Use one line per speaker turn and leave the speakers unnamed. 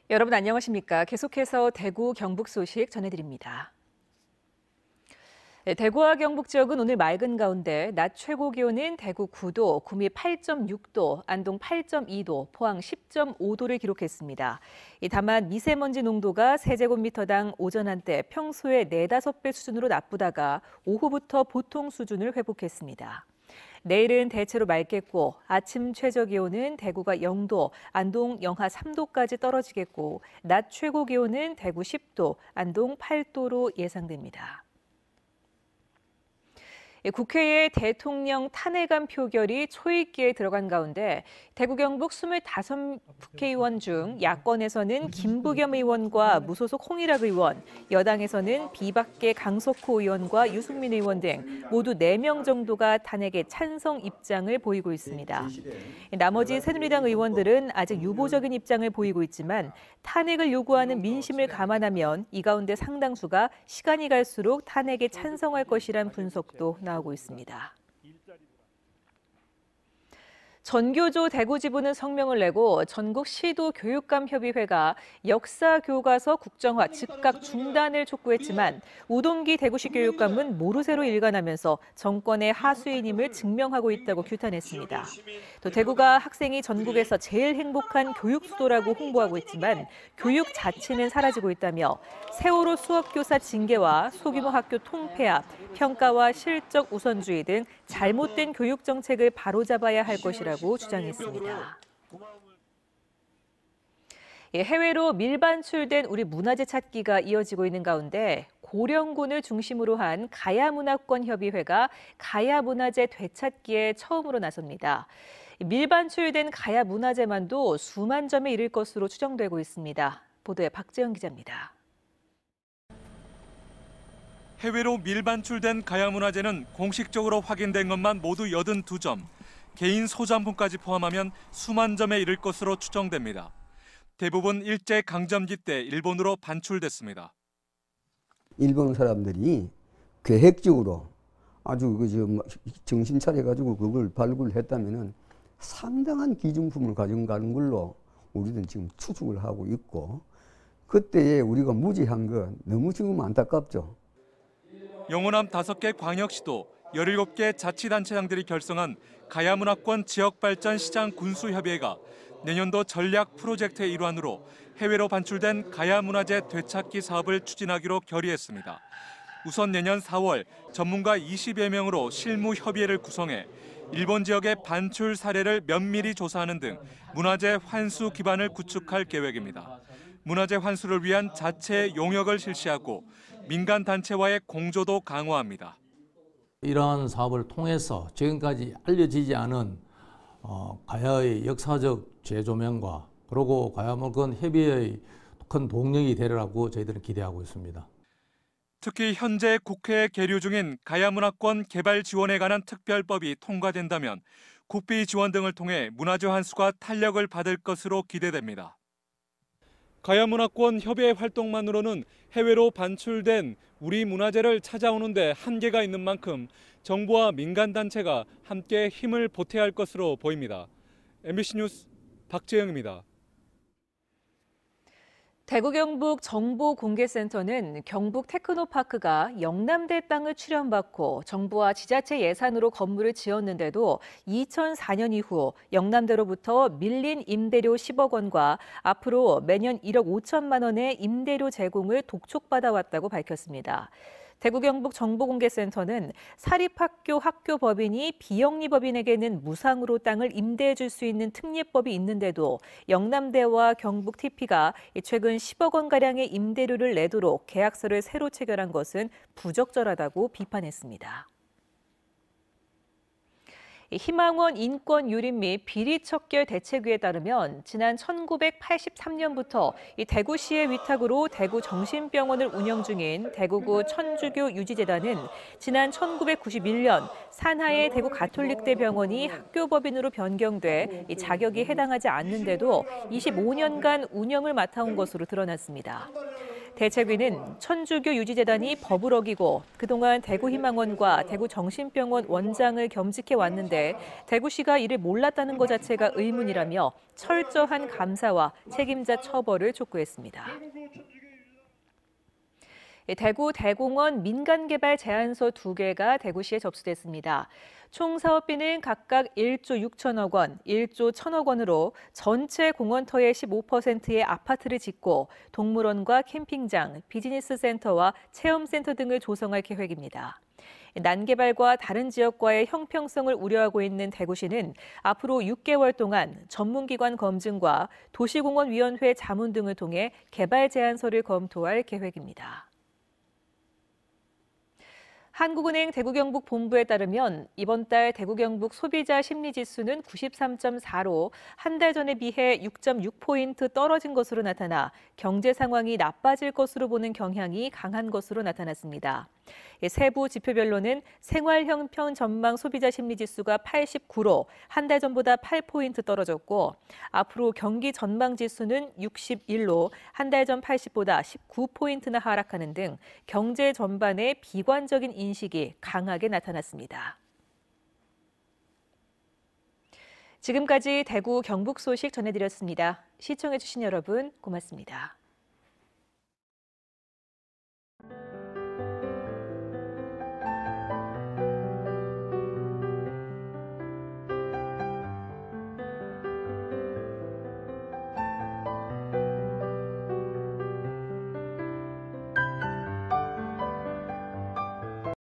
여러분 안녕하십니까? 계속해서 대구, 경북 소식 전해드립니다. 대구와 경북 지역은 오늘 맑은 가운데 낮 최고 기온은 대구 9도, 구미 8.6도, 안동 8.2도, 포항 10.5도를 기록했습니다. 다만 미세먼지 농도가 세제곱미터당 오전 한때 평소의 4~5배 수준으로 나쁘다가 오후부터 보통 수준을 회복했습니다. 내일은 대체로 맑겠고 아침 최저 기온은 대구가 0도, 안동 영하 3도까지 떨어지겠고 낮 최고 기온은 대구 10도, 안동 8도로 예상됩니다. 국회의 대통령 탄핵안 표결이 초읽기에 들어간 가운데 대구 경북 25 국회의원 중 야권에서는 김부겸 의원과 무소속 홍일학 의원, 여당에서는 비박계 강석호 의원과 유승민 의원 등 모두 4명 정도가 탄핵에 찬성 입장을 보이고 있습니다. 나머지 새누리당 의원들은 아직 유보적인 입장을 보이고 있지만 탄핵을 요구하는 민심을 감안하면 이 가운데 상당수가 시간이 갈수록 탄핵에 찬성할 것이란 분석도 나오고 있습니다. 전교조 대구지부는 성명을 내고 전국 시도 교육감협의회가 역사 교과서 국정화 즉각 중단을 촉구했지만 우동기 대구시 교육감은 모르쇠로 일관하면서 정권의 하수인임을 증명하고 있다고 규탄했습니다. 또 대구가 학생이 전국에서 제일 행복한 교육 수도라고 홍보하고 있지만 교육 자체는 사라지고 있다며 세월호 수업교사 징계와 소규모 학교 통폐합, 평가와 실적 우선주의 등 잘못된 교육 정책을 바로잡아야 할 것이라고 주장했습니다. 해외로 밀반출된 우리 문화재 찾기가 이어지고 있는 가운데 고령군을 중심으로 한 가야문화권협의회가 가야문화재 되찾기에 처음으로 나섭니다. 밀반출된 가야문화재만도 수만 점에 이를 것으로 추정되고 있습니다. 보도에 박재영 기자입니다.
해외로 밀반출된 가야문화재는 공식적으로 확인된 것만 모두 82점, 개인 소장품까지 포함하면 수만 점에 이를 것으로 추정됩니다. 대부분 일제강점기 때 일본으로 반출됐습니다.
일본 사람들이 계획적으로 아주 정신 차려가지고 그걸 발굴했다면은 상당한 기증품을 가져가는 걸로 우리는 지금 추측을 하고 있고, 그때에 우리가 무지한 건 너무 지금 안타깝죠.
영호남 5개 광역시도 17개 자치단체장들이 결성한 가야문화권 지역발전시장 군수협의회가 내년도 전략 프로젝트의 일환으로 해외로 반출된 가야문화재 되찾기 사업을 추진하기로 결의했습니다. 우선 내년 4월 전문가 20여 명으로 실무협의회를 구성해 일본 지역의 반출 사례를 면밀히 조사하는 등 문화재 환수 기반을 구축할 계획입니다. 문화재 환수를 위한 자체 용역을 실시하고 민간 단체와의 공조도 강화합니다.
이러한 사업을 통해서 지금까지 알려지지 않은 가야의 역사적 재조명과 그리고 가야문화권 협의회의 큰 동력이 되리라고 저희들은 기대하고 있습니다.
특히 현재 국회에 계류 중인 가야문화권 개발 지원에 관한 특별법이 통과된다면 국비 지원 등을 통해 문화재 환수가 탄력을 받을 것으로 기대됩니다. 가야문화권 협의회 활동만으로는 해외로 반출된 우리 문화재를 찾아오는 데 한계가 있는 만큼 정부와 민간단체가 함께 힘을 보태야 할 것으로 보입니다. MBC 뉴스 박재영입니다.
대구 경북 정보공개센터는 경북 테크노파크가 영남대 땅을 출연받고 정부와 지자체 예산으로 건물을 지었는데도 2004년 이후 영남대로부터 밀린 임대료 10억 원과 앞으로 매년 1억 5천만 원의 임대료 제공을 독촉받아왔다고 밝혔습니다. 대구 경북 정보공개센터는 사립학교 학교법인이 비영리법인에게는 무상으로 땅을 임대해 줄 수 있는 특례법이 있는데도 영남대와 경북 TP가 최근 10억 원가량의 임대료를 내도록 계약서를 새로 체결한 것은 부적절하다고 비판했습니다. 희망원 인권유린 및 비리척결 대책위에 따르면 지난 1983년부터 대구시의 위탁으로 대구 정신병원을 운영 중인 대구구 천주교 유지재단은 지난 1991년 산하의 대구 가톨릭대 병원이 학교법인으로 변경돼 자격이 해당하지 않는데도 25년간 운영을 맡아온 것으로 드러났습니다. 대책위는 천주교 유지재단이 법을 어기고 그동안 대구희망원과 대구정신병원 원장을 겸직해 왔는데 대구시가 이를 몰랐다는 것 자체가 의문이라며 철저한 감사와 책임자 처벌을 촉구했습니다. 대구 대공원 민간개발 제안서 2개가 대구시에 접수됐습니다. 총 사업비는 각각 1조 6천억 원, 1조 1천억 원으로 전체 공원터의 15%의 아파트를 짓고 동물원과 캠핑장, 비즈니스 센터와 체험센터 등을 조성할 계획입니다. 난개발과 다른 지역과의 형평성을 우려하고 있는 대구시는 앞으로 6개월 동안 전문기관 검증과 도시공원위원회 자문 등을 통해 개발 제안서를 검토할 계획입니다. 한국은행 대구경북본부에 따르면 이번 달 대구경북 소비자 심리지수는 93.4로 한 달 전에 비해 6.6포인트 떨어진 것으로 나타나 경제 상황이 나빠질 것으로 보는 경향이 강한 것으로 나타났습니다. 세부 지표별로는 생활형편 전망 소비자 심리지수가 89로 한 달 전보다 8포인트 떨어졌고 앞으로 경기 전망 지수는 61로 한 달 전 80보다 19포인트나 하락하는 등 경제 전반의 비관적인 인식이 강하게 나타났습니다. 지금까지 대구 경북 소식 전해드렸습니다. 시청해주신 여러분 고맙습니다.